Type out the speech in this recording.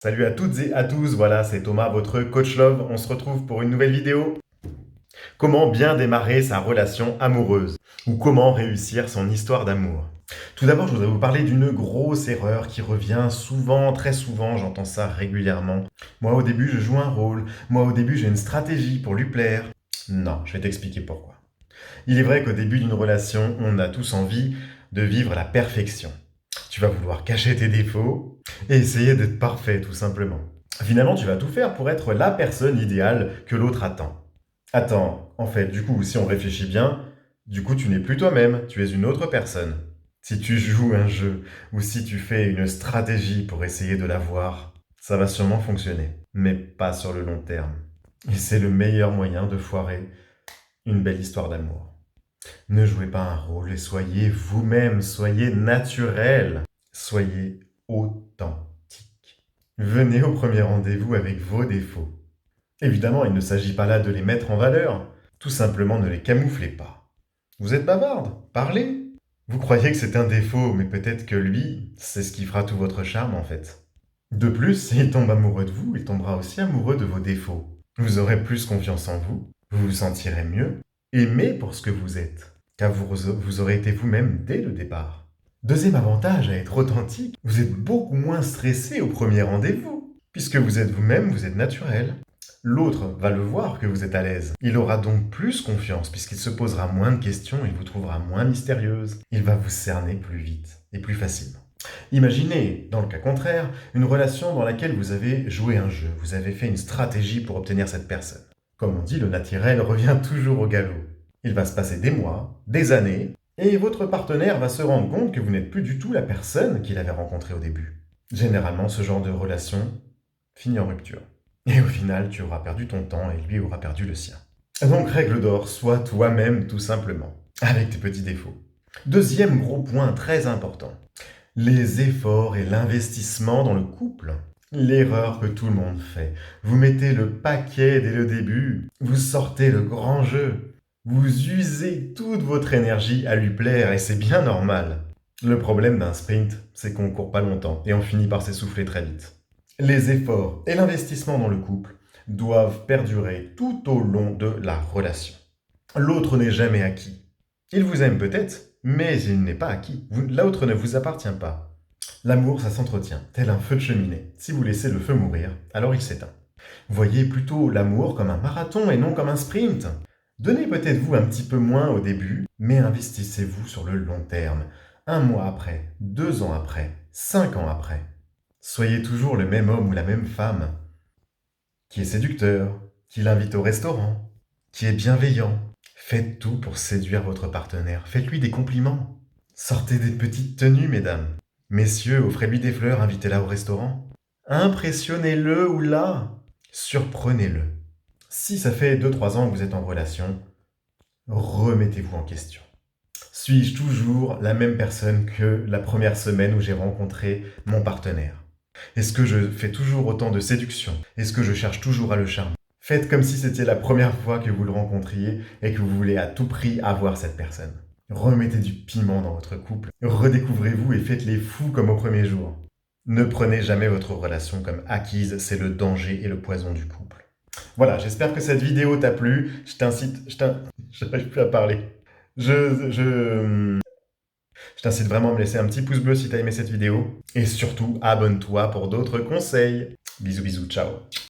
Salut à toutes et à tous, voilà, c'est Thomas, votre coach love. On se retrouve pour une nouvelle vidéo. Comment bien démarrer sa relation amoureuse ou comment réussir son histoire d'amour. Tout d'abord, je voudrais vous parler d'une grosse erreur qui revient souvent, très souvent, j'entends ça régulièrement. Moi, au début, je joue un rôle. Moi, au début, j'ai une stratégie pour lui plaire. Non, je vais t'expliquer pourquoi. Il est vrai qu'au début d'une relation, on a tous envie de vivre la perfection. Tu vas vouloir cacher tes défauts et essayer d'être parfait, tout simplement. Finalement, tu vas tout faire pour être la personne idéale que l'autre attend. Attends, en fait, du coup, si on réfléchit bien, du coup, tu n'es plus toi-même, tu es une autre personne. Si tu joues un jeu ou si tu fais une stratégie pour essayer de l'avoir, ça va sûrement fonctionner, mais pas sur le long terme. Et c'est le meilleur moyen de foirer une belle histoire d'amour. Ne jouez pas un rôle et soyez vous-même, soyez naturel, soyez authentique. Venez au premier rendez-vous avec vos défauts. Évidemment, il ne s'agit pas là de les mettre en valeur, tout simplement ne les camouflez pas. Vous êtes bavarde, parlez. Vous croyez que c'est un défaut, mais peut-être que lui, c'est ce qui fera tout votre charme en fait. De plus, s'il tombe amoureux de vous, il tombera aussi amoureux de vos défauts. Vous aurez plus confiance en vous, vous vous sentirez mieux, aimé pour ce que vous êtes, car vous aurez été vous-même dès le départ. Deuxième avantage à être authentique, vous êtes beaucoup moins stressé au premier rendez-vous, puisque vous êtes vous-même, vous êtes naturel. L'autre va le voir que vous êtes à l'aise. Il aura donc plus confiance puisqu'il se posera moins de questions, il vous trouvera moins mystérieuse. Il va vous cerner plus vite et plus facilement. Imaginez, dans le cas contraire, une relation dans laquelle vous avez joué un jeu, vous avez fait une stratégie pour obtenir cette personne. Comme on dit, le naturel revient toujours au galop. Il va se passer des mois, des années, et votre partenaire va se rendre compte que vous n'êtes plus du tout la personne qu'il avait rencontrée au début. Généralement, ce genre de relation finit en rupture. Et au final, tu auras perdu ton temps et lui aura perdu le sien. Donc, règle d'or, sois toi-même tout simplement, avec tes petits défauts. Deuxième gros point très important, les efforts et l'investissement dans le couple. L'erreur que tout le monde fait. Vous mettez le paquet dès le début, vous sortez le grand jeu, vous usez toute votre énergie à lui plaire et c'est bien normal. Le problème d'un sprint, c'est qu'on ne court pas longtemps et on finit par s'essouffler très vite. Les efforts et l'investissement dans le couple doivent perdurer tout au long de la relation. L'autre n'est jamais acquis. Il vous aime peut-être, mais il n'est pas acquis. L'autre ne vous appartient pas. L'amour, ça s'entretient, tel un feu de cheminée. Si vous laissez le feu mourir, alors il s'éteint. Voyez plutôt l'amour comme un marathon et non comme un sprint. Donnez peut-être vous un petit peu moins au début, mais investissez-vous sur le long terme. 1 mois après, 2 ans après, 5 ans après. Soyez toujours le même homme ou la même femme qui est séducteur, qui l'invite au restaurant, qui est bienveillant. Faites tout pour séduire votre partenaire. Faites-lui des compliments. Sortez des petites tenues, mesdames. Messieurs, offrez-lui des fleurs, invitez-la au restaurant. Impressionnez-le ou la. Surprenez-le. Si ça fait 2-3 ans que vous êtes en relation, remettez-vous en question. Suis-je toujours la même personne que la première semaine où j'ai rencontré mon partenaire? Est-ce que je fais toujours autant de séduction? Est-ce que je cherche toujours à le charmer? Faites comme si c'était la première fois que vous le rencontriez et que vous voulez à tout prix avoir cette personne. Remettez du piment dans votre couple. Redécouvrez-vous et faites les fous comme au premier jour. Ne prenez jamais votre relation comme acquise, c'est le danger et le poison du couple. Voilà, j'espère que cette vidéo t'a plu. J'arrive plus à parler. Je t'incite vraiment à me laisser un petit pouce bleu si t'as aimé cette vidéo. Et surtout, abonne-toi pour d'autres conseils. Bisous bisous, ciao.